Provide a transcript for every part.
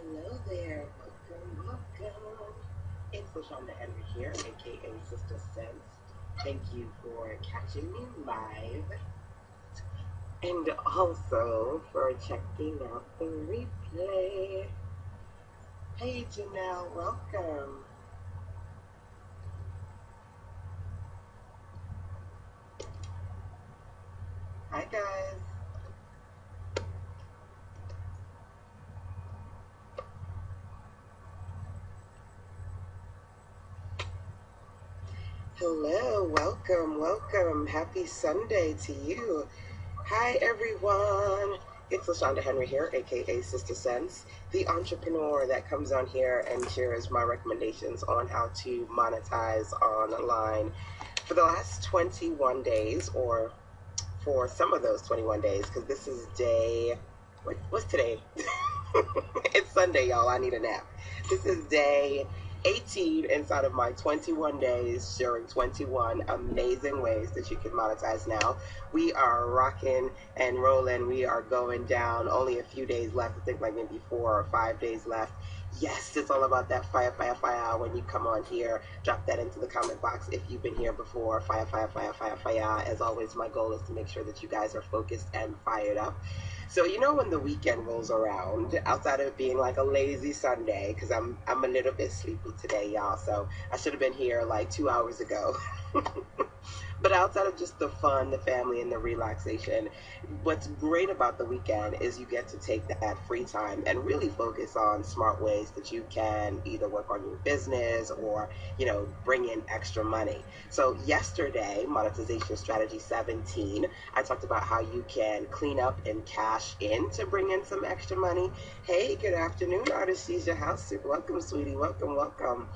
Hello there, welcome. It's LaShanda here, aka Sister Sense. Thank you for catching me live and also for checking out the replay. Hey Janelle, welcome. Hi guys. Hello, welcome. Happy Sunday to you. Hi everyone. It's LaShanda Henry here, aka Sister Sense, the entrepreneur that comes on here and shares my recommendations on how to monetize online. For the last 21 days, or for some of those 21 days, because this is what's today? It's Sunday, y'all. I need a nap. This is day 18 inside of my 21 days, sharing 21 amazing ways that you can monetize now. We are rocking and rolling. We are going down. Only a few days left. I think like maybe 4 or 5 days left. Yes, it's all about that fire. When you come on here, drop that into the comment box if you've been here before. Fire. As always, my goal is to make sure that you guys are focused and fired up. So when the weekend rolls around, outside of it being like a lazy Sunday, because I'm a little bit sleepy today, y'all. So I should have been here like 2 hours ago. But outside of just the fun, the family, and the relaxation, what's great about the weekend is you get to take that free time and really focus on smart ways that you can either work on your business or, bring in extra money. So yesterday, Monetization Strategy 17, I talked about how you can clean up and cash in to bring in some extra money. Hey, good afternoon, Artesia House. Welcome, sweetie. Welcome.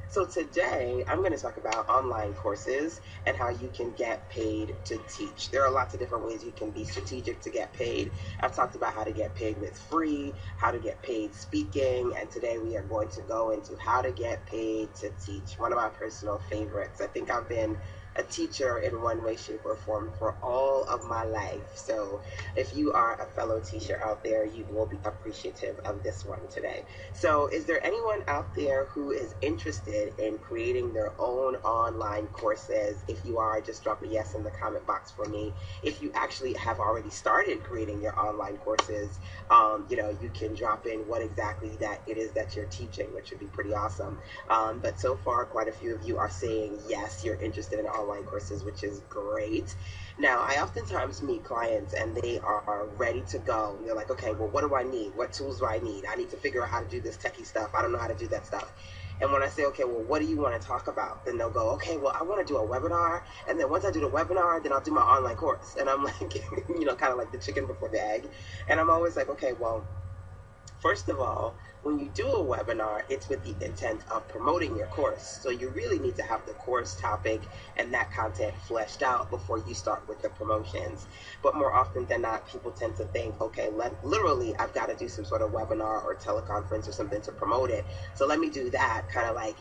So today I'm going to talk about online courses and how you can get paid to teach. There are lots of different ways you can be strategic to get paid. I've talked about how to get paid with free, how to get paid speaking, and today we are going to go into how to get paid to teach. One of my personal favorites. I think I've been a teacher in one way, shape, or form for all of my life. So if you are a fellow teacher out there, you will be appreciative of this one today. So is there anyone out there who is interested in creating their own online courses? If you are, just drop a yes in the comment box for me. If you actually have already started creating your online courses, you can drop in what exactly that it is that you're teaching, which would be pretty awesome. But so far, quite a few of you are saying yes, you're interested in online courses, which is great. Now, I oftentimes meet clients and they are ready to go. They're like, okay, well, what do I need? What tools do I need? I need to figure out how to do this techie stuff. I don't know how to do that stuff. And when I say, okay, well, what do you want to talk about? Then they'll go, okay, well, I want to do a webinar. And then once I do the webinar, then I'll do my online course. And I'm like, kind of like the chicken before the egg. And I'm always like, okay, well, first of all, when you do a webinar, it's with the intent of promoting your course. So you really need to have the course topic and that content fleshed out before you start with the promotions. But more often than not, people tend to think, okay, literally, I've got to do some sort of webinar or teleconference or something to promote it. So let me do that, kind of like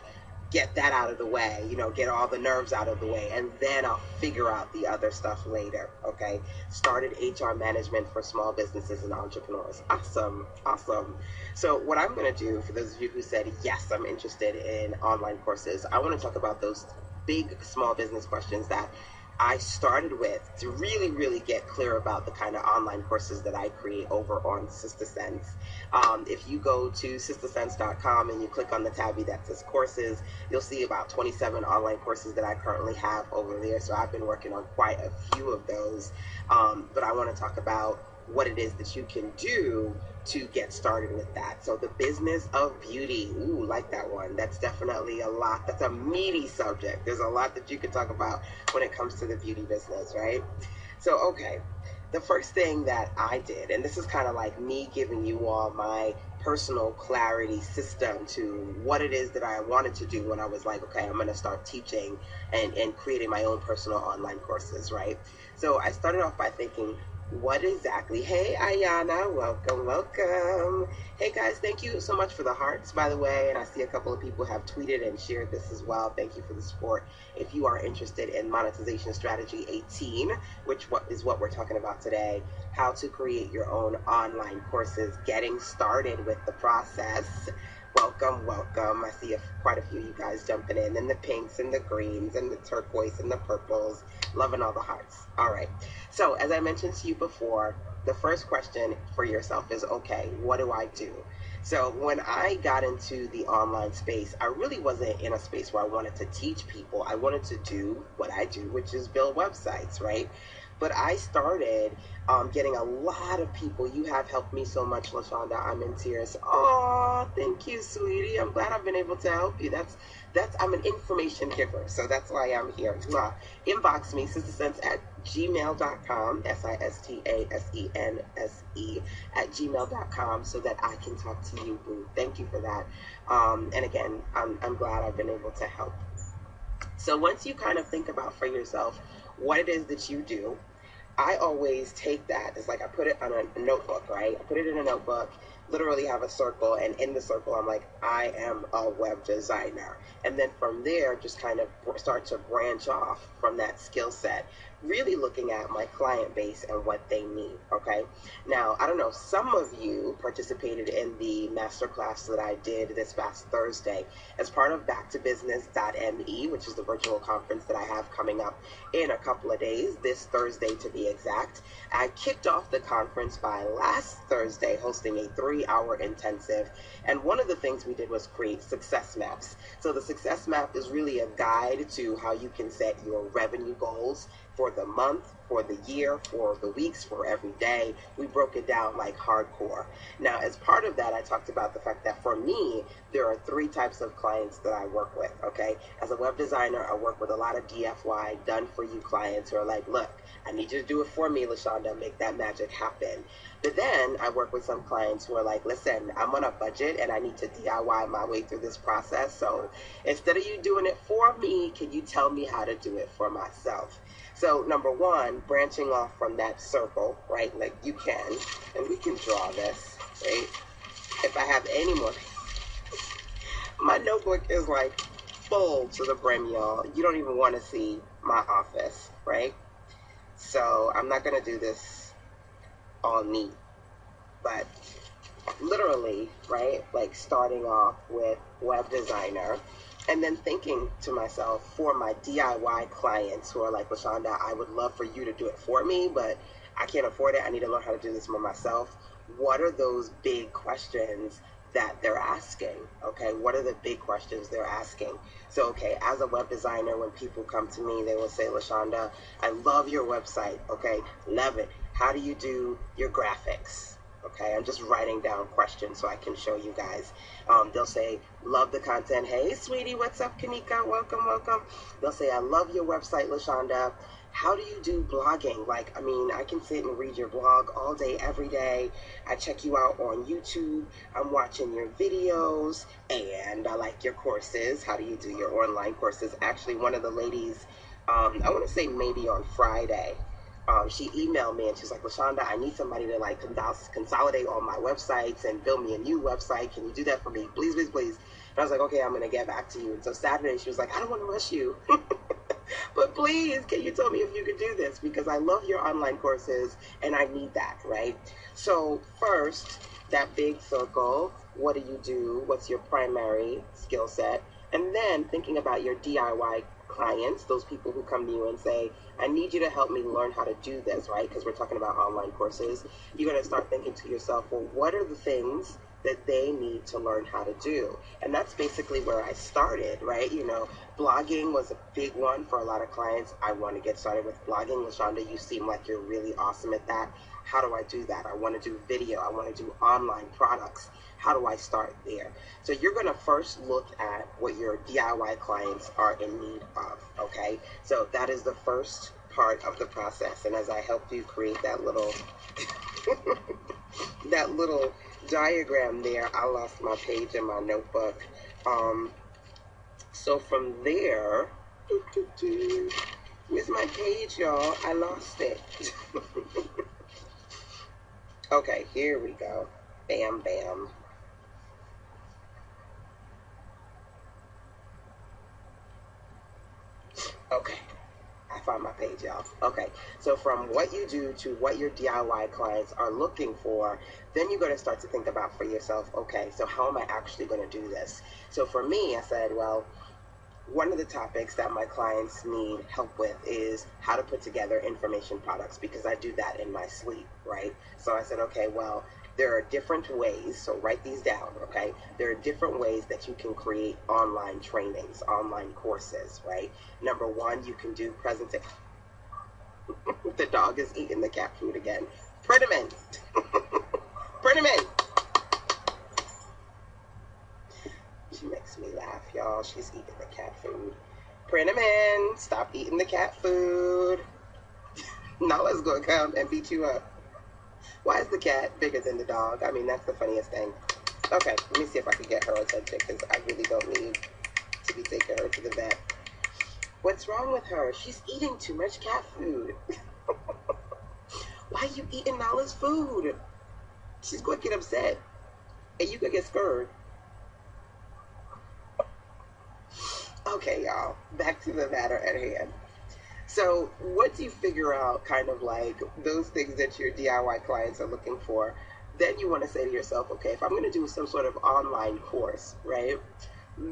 get that out of the way, get all the nerves out of the way, and then I'll figure out the other stuff later, okay? Started HR management for small businesses and entrepreneurs. Awesome. So what I'm going to do, for those of you who said, yes, I'm interested in online courses, I want to talk about those big small business questions that I started with to really, really get clear about the kind of online courses that I create over on Sister Sense. If you go to sistersense.com and you click on the tabby that says courses, you'll see about 27 online courses that I currently have over there. So I've been working on quite a few of those. But I want to talk about what it is that you can do to get started with that. So the business of beauty, ooh, like that one. That's definitely a lot. That's a meaty subject. There's a lot that you can talk about when it comes to the beauty business, right? So, okay, the first thing that I did, and this is kind of like me giving you all my personal clarity system to what it is that I wanted to do when I was like, okay, I'm going to start teaching and creating my own personal online courses, right? So I started off by thinking, What exactly? Hey, Ayana, welcome, welcome. Hey, guys, thank you so much for the hearts, by the way. And I see a couple of people have tweeted and shared this as well. Thank you for the support. If you are interested in monetization strategy 18, which is what we're talking about today, how to create your own online courses, getting started with the process. Welcome, welcome. I see quite a few of you guys jumping in the pinks and the greens and the turquoise and the purples. Loving all the hearts. All right. So, as I mentioned to you before, the first question for yourself is, okay, what do I do? So, when I got into the online space, I really wasn't in a space where I wanted to teach people. I wanted to do what I do, which is build websites, right? But I started getting a lot of people. You have helped me so much, LaShanda. I'm in tears. Oh, thank you, sweetie. I'm glad I've been able to help you. I'm an information giver, so that's why I'm here. Mwah. Inbox me, sistersense at gmail.com, SISTASENSE at gmail.com, so that I can talk to you, boo. Thank you for that. And again, I'm glad I've been able to help. So once you kind of think about for yourself what it is that you do, I always take that. It's like I put it on a notebook, right? I put it in a notebook, literally have a circle, and in the circle, I'm like, I am a web designer. And then from there, just kind of start to branch off from that skill set, really looking at my client base and what they need, okay? Now, I don't know, some of you participated in the masterclass that I did this past Thursday as part of backtobusiness.me, which is the virtual conference that I have coming up in a couple of days, this Thursday to be exact. I kicked off the conference by last Thursday hosting a 3-hour intensive, and one of the things we did was create success maps. So the success map is really a guide to how you can set your revenue goals for the month, for the year, for the weeks, for every day. We broke it down like hardcore. Now, as part of that, I talked about the fact that for me, there are 3 types of clients that I work with, okay? As a web designer, I work with a lot of DFY, done-for-you clients who are like, look, I need you to do it for me, LaShanda, make that magic happen. But then I work with some clients who are like, listen, I'm on a budget and I need to DIY my way through this process. So instead of you doing it for me, can you tell me how to do it for myself? So number one, branching off from that circle, right? Like you can, and we can draw this, right? If I have any more, my notebook is like full to the brim, y'all. You don't even want to see my office, right? So I'm not going to do this all neat, but literally, right? Like starting off with web designer, and then thinking to myself, for my DIY clients who are like, LaShanda, I would love for you to do it for me, but I can't afford it. I need to learn how to do this for myself. What are those big questions that they're asking? Okay, what are the big questions they're asking? So, okay, as a web designer, when people come to me, they will say, LaShanda, I love your website. Okay, love it. How do you do your graphics? Okay, I'm just writing down questions so I can show you guys. They'll say, love the content. Hey, sweetie, what's up, Kanika? Welcome, welcome. They'll say, I love your website, LaShanda. How do you do blogging? Like, I mean, I can sit and read your blog all day, every day. I check you out on YouTube. I'm watching your videos, and I like your courses. How do you do your online courses? Actually, one of the ladies, I want to say maybe on Friday, she emailed me and she's like, LaShanda, I need somebody to like consolidate all my websites and build me a new website. Can you do that for me? Please, please, please. And I was like, okay, I'm going to get back to you. And so Saturday she was like, I don't want to rush you, but please, can you tell me if you could do this? Because I love your online courses and I need that, right? So first, that big circle, what do you do? What's your primary skill set? And then thinking about your DIY clients, those people who come to you and say, I need you to help me learn how to do this, right? Because we're talking about online courses. You're going to start thinking to yourself, well, what are the things that they need to learn how to do? And that's basically where I started, right? You know, blogging was a big one for a lot of clients. I want to get started with blogging. LaShanda, you seem like you're really awesome at that. How do I do that? I want to do video. I want to do online products. How do I start there? So you're going to first look at what your DIY clients are in need of, okay? So that is the first part of the process. And as I help you create that little that little diagram there, I lost my page in my notebook. So from there, where's my page, y'all? I lost it. Okay, here we go. Bam, bam. Okay, I found my page, y'all. Okay, so from what you do to what your DIY clients are looking for, then you're going to start to think about for yourself, okay, so how am I actually going to do this? So for me, I said, well, one of the topics that my clients need help with is how to put together information products, because I do that in my sleep, right? So I said, okay, well, there are different ways, so write these down, okay? There are different ways that you can create online trainings, online courses, right? Number one, you can do presentation. The dog is eating the cat food again. Put him in. Put him in. She makes me laugh, y'all. She's eating the cat food. Print him in. Stop eating the cat food. Now let's go come and beat you up. Why is the cat bigger than the dog? I mean, that's the funniest thing. Okay, let me see if I can get her attention, because I really don't need to be taking her to the vet. What's wrong with her? She's eating too much cat food. Why are you eating Nala's food? She's going to get upset. And you could get scared. Okay, y'all, back to the matter at hand. So once you figure out kind of like those things that your DIY clients are looking for, then you want to say to yourself, okay, if I'm going to do some sort of online course, right,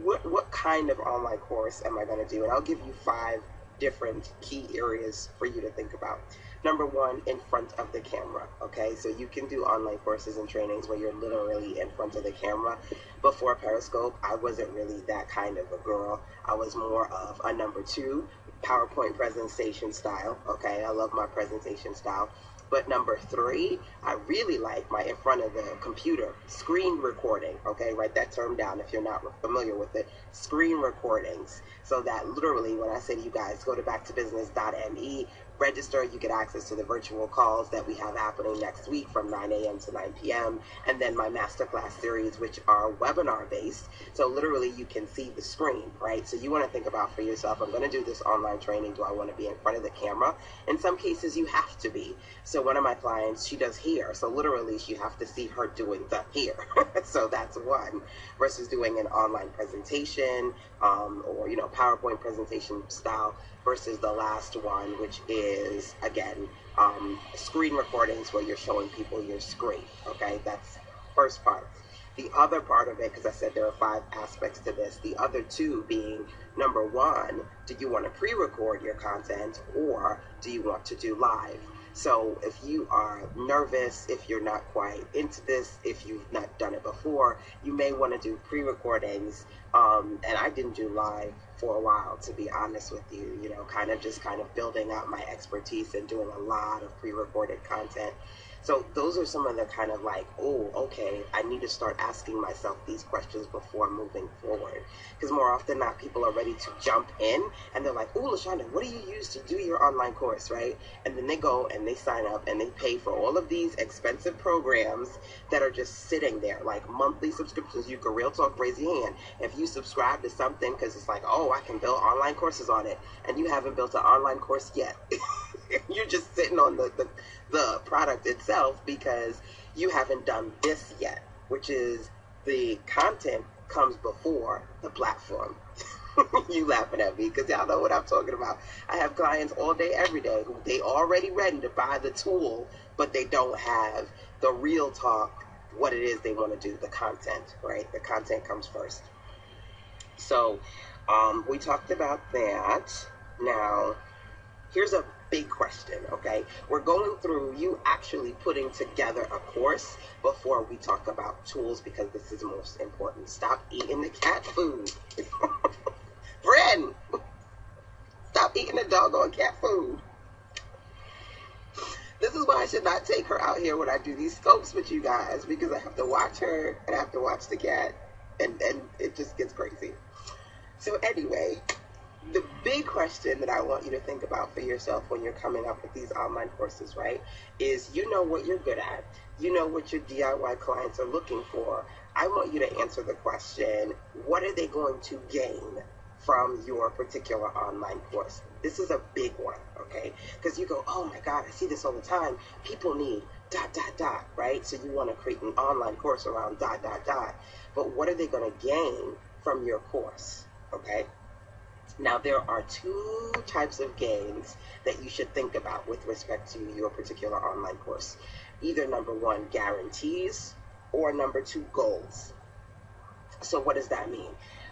what kind of online course am I going to do? And I'll give you 5 different key areas for you to think about. Number one, in front of the camera, okay? So you can do online courses and trainings where you're literally in front of the camera. Before Periscope, I wasn't really that kind of a girl. I was more of a number 2, PowerPoint presentation style, okay? I love my presentation style. But number 3, I really like my in front of the computer screen recording, okay? Write that term down if you're not familiar with it. Screen recordings. So that literally when I say to you guys, go to backtobusiness.me, register, you get access to the virtual calls that we have happening next week from 9 a.m. to 9 p.m. And then my masterclass series, which are webinar based. So literally you can see the screen, right? So you want to think about for yourself, I'm going to do this online training. Do I want to be in front of the camera? In some cases you have to be. So one of my clients, she does hair. So literally you have to see her doing the hair. So that's one, versus doing an online presentation or, you know, PowerPoint presentation style, versus the last one, which is, again, screen recordings where you're showing people your screen, okay? That's first part. The other part of it, because I said there are 5 aspects to this, the other 2 being, number 1, do you want to pre-record your content, or do you want to do live? So if you are nervous, if you're not quite into this, if you've not done it before, you may want to do pre-recordings. And I didn't do live for a while, to be honest with you, you know, kind of building out my expertise and doing a lot of pre-recorded content. So those are some of the kind of like, oh, okay, I need to start asking myself these questions before moving forward. Because more often than not, people are ready to jump in and they're like, oh, LaShanda, what do you use to do your online course, right? And then they go and they sign up and they pay for all of these expensive programs that are just sitting there, like monthly subscriptions. You can real talk, raise your hand. If you subscribe to something because it's like, oh, I can build online courses on it, and you haven't built an online course yet. You're just sitting on the product itself because you haven't done this yet, which is the content comes before the platform. You laughing at me because y'all know what I'm talking about. I have clients all day, every day who they already ready to buy the tool, but they don't have the real talk, what it is they want to do, the content, right? The content comes first. So we talked about that. Now, here's a big question, okay? We're going through you actually putting together a course before we talk about tools, because this is most important. Stop eating the cat food. Bren, stop eating the doggone cat food. This is why I should not take her out here when I do these scopes with you guys, because I have to watch her and I have to watch the cat, and it just gets crazy. So anyway, the big question that I want you to think about for yourself when you're coming up with these online courses, right, is you know what you're good at. You know what your DIY clients are looking for. I want you to answer the question, what are they going to gain from your particular online course? This is a big one, okay? Because you go, oh my God, I see this all the time. People need dot, dot, dot, right? So you want to create an online course around dot, dot, dot. But what are they going to gain from your course, okay? Now, there are two types of gains that you should think about with respect to your particular online course. Either number one, guarantees, or number two, goals. So what does that mean?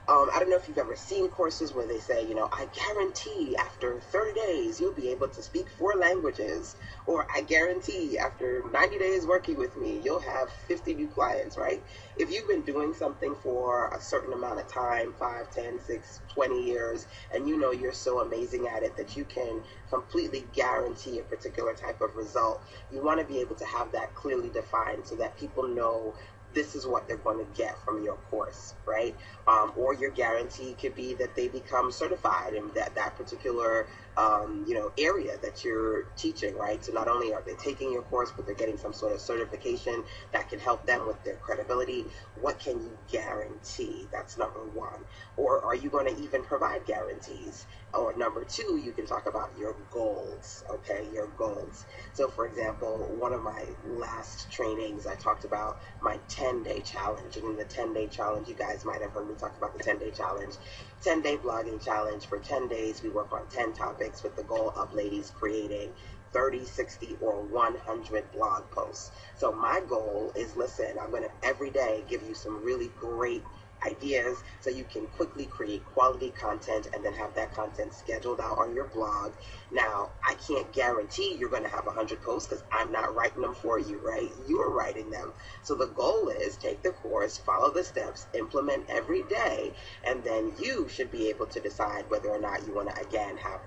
I don't know if you've ever seen courses where they say, I guarantee after 30 days you'll be able to speak 4 languages, or I guarantee after 90 days working with me you'll have 50 new clients, right? If you've been doing something for a certain amount of time, 5, 10, 6, 20 years, and you're so amazing at it that you can completely guarantee a particular type of result, you want to be able to have that clearly defined so that people know this is what they're going to get from your course, right? Or your guarantee could be that they become certified in that particular area that you're teaching, right? So not only are they taking your course, but they're getting some sort of certification that can help them with their credibility. What can you guarantee? That's number one. Or are you going to even provide guarantees? Or number two, you can talk about your goals, okay? Your goals. So for example, one of my last trainings, I talked about my 10-day challenge. And in the 10-day challenge, you guys might have heard me talk about the 10-day challenge. 10-day blogging challenge. For 10 days, we work on 10 topics with the goal of ladies creating 30, 60, or 100 blog posts. So my goal is, listen, I'm going to every day give you some really great ideas so you can quickly create quality content and then have that content scheduled out on your blog. Now, I can't guarantee you're going to have 100 posts because I'm not writing them for you, right? You're writing them. So the goal is take the course, follow the steps, implement every day, and then you should be able to decide whether or not you want to, again, have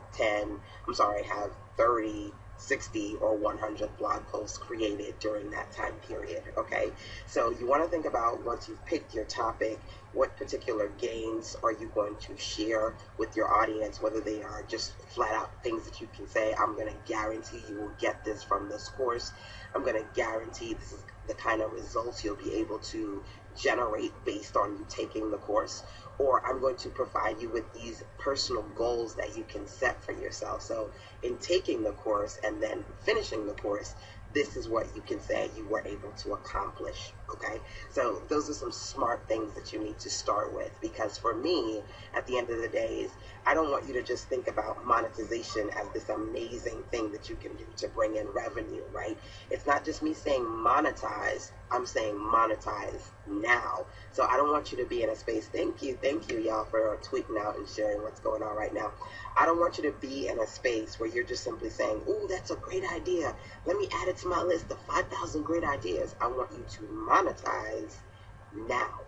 30, 60, or 100 blog posts created during that time period, okay? So you want to think about, once you've picked your topic, what particular gains are you going to share with your audience, whether they are just flat out things that you can say, I'm going to guarantee you will get this from this course. I'm going to guarantee this is the kind of results you'll be able to generate based on you taking the course. Or I'm going to provide you with these personal goals that you can set for yourself. So in taking the course and then finishing the course, this is what you can say you were able to accomplish, okay? So those are some smart things that you need to start with, because for me, at the end of the day, I don't want you to just think about monetization as this amazing thing that you can do to bring in revenue, right? It's not just me saying monetize, I'm saying monetize now. So I don't want you to be in a space, thank you y'all for tweeting out and sharing what's going on right now. I don't want you to be in a space where you're just simply saying, ooh, that's a great idea, let me add it to my list of 5,000 great ideas. I want you to monetize now.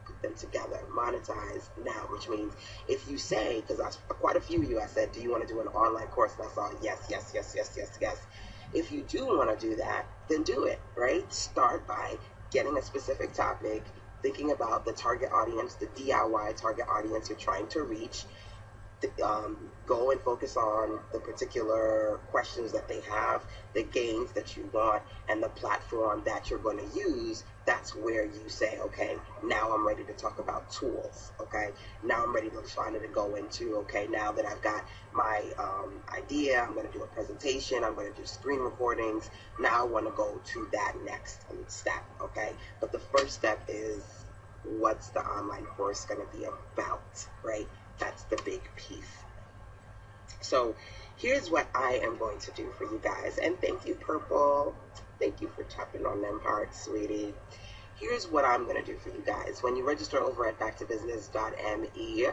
Put them together. Monetize now, which means if you say, because quite a few of you, I said, do you want to do an online course? And I saw yes. If you do want to do that, then do it, right? Start by getting a specific topic, thinking about the target audience, the DIY target audience you're trying to reach. Go and focus on the particular questions that they have, the gains that you want, and the platform that you're going to use. That's where you say, okay, now I'm ready to talk about tools, okay? Now I'm ready to LaShanda to go into, okay, now that I've got my idea, I'm going to do a presentation, I'm going to do screen recordings. Now I want to go to that next step, okay? But the first step is, what's the online course going to be about, right? That's the big piece. So here's what I am going to do for you guys. And thank you, Purple. Thank you for tapping on them hearts, sweetie. Here's what I'm going to do for you guys. When you register over at backtobusiness.me,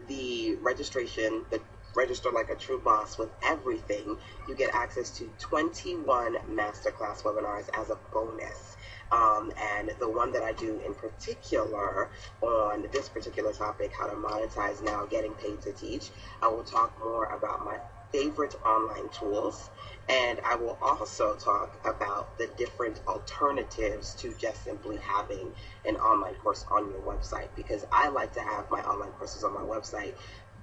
the registration, the Register Like a True Boss with everything, you get access to 21 masterclass webinars as a bonus. And the one that I do in particular on this particular topic, how to monetize now, getting paid to teach, I will talk more about my favorite online tools, and I will also talk about the different alternatives to just simply having an online course on your website, because I like to have my online courses on my website,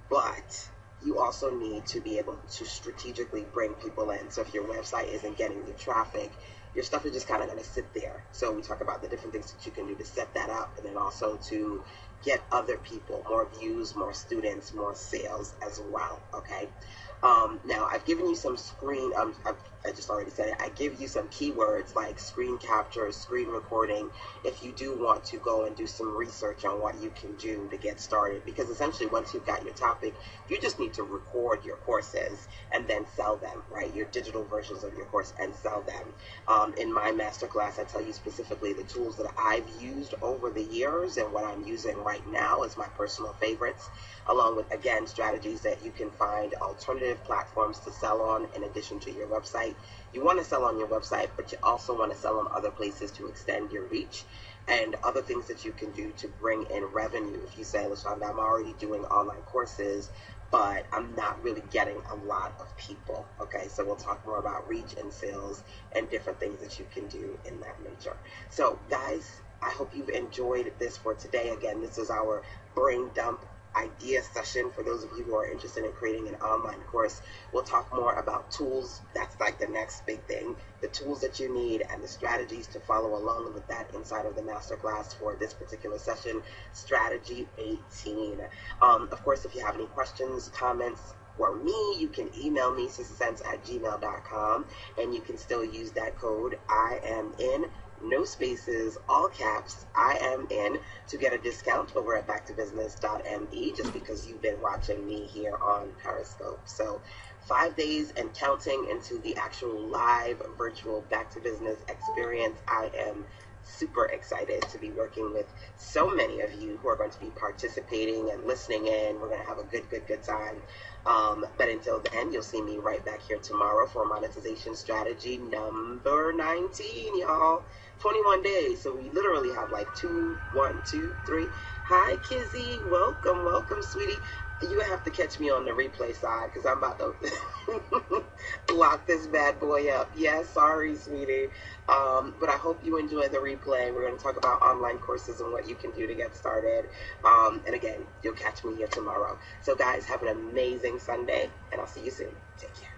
but you also need to be able to strategically bring people in. So if your website isn't getting you traffic, your stuff is just kind of going to sit there. So we talk about the different things that you can do to set that up, and then also to get other people, more views, more students, more sales as well, okay? Now, I've given you some I just already said it. I give you some keywords like screen capture, screen recording, if you do want to go and do some research on what you can do to get started. Because essentially, once you've got your topic, you just need to record your courses and then sell them, right? Your digital versions of your course and sell them. In my masterclass, I tell you specifically the tools that I've used over the years and what I'm using right now as my personal favorites, along with, again, strategies that you can find alternative platforms to sell on in addition to your website. You want to sell on your website, but you also want to sell on other places to extend your reach, and other things that you can do to bring in revenue. If you say, LaShanda, I'm already doing online courses, but I'm not really getting a lot of people. Okay, so we'll talk more about reach and sales and different things that you can do in that nature. So guys, I hope you've enjoyed this for today. Again, this is our brain dump idea session for those of you who are interested in creating an online course. We'll talk more about tools. That's like the next big thing, the tools that you need and the strategies to follow along with that inside of the masterclass for this particular session, strategy 18. Of course, if you have any questions, comments, for me, you can email me, sistersense@gmail.com, and you can still use that code I am in, no spaces, all caps, I am in, to get a discount over at backtobusiness.me, just because you've been watching me here on Periscope. So 5 days and counting into the actual live virtual Back to Business experience. I am super excited to be working with so many of you who are going to be participating and listening in. We're going to have a good time. But until then, you'll see me right back here tomorrow for monetization strategy number 19, y'all. 21 days. So we literally have like 2, 1, 2, 3. Hi, Kizzy. Welcome, sweetie. You have to catch me on the replay side because I'm about to lock this bad boy up. Yeah, sorry, sweetie. But I hope you enjoy the replay. We're going to talk about online courses and what you can do to get started. And again, you'll catch me here tomorrow. So guys, have an amazing Sunday, and I'll see you soon. Take care.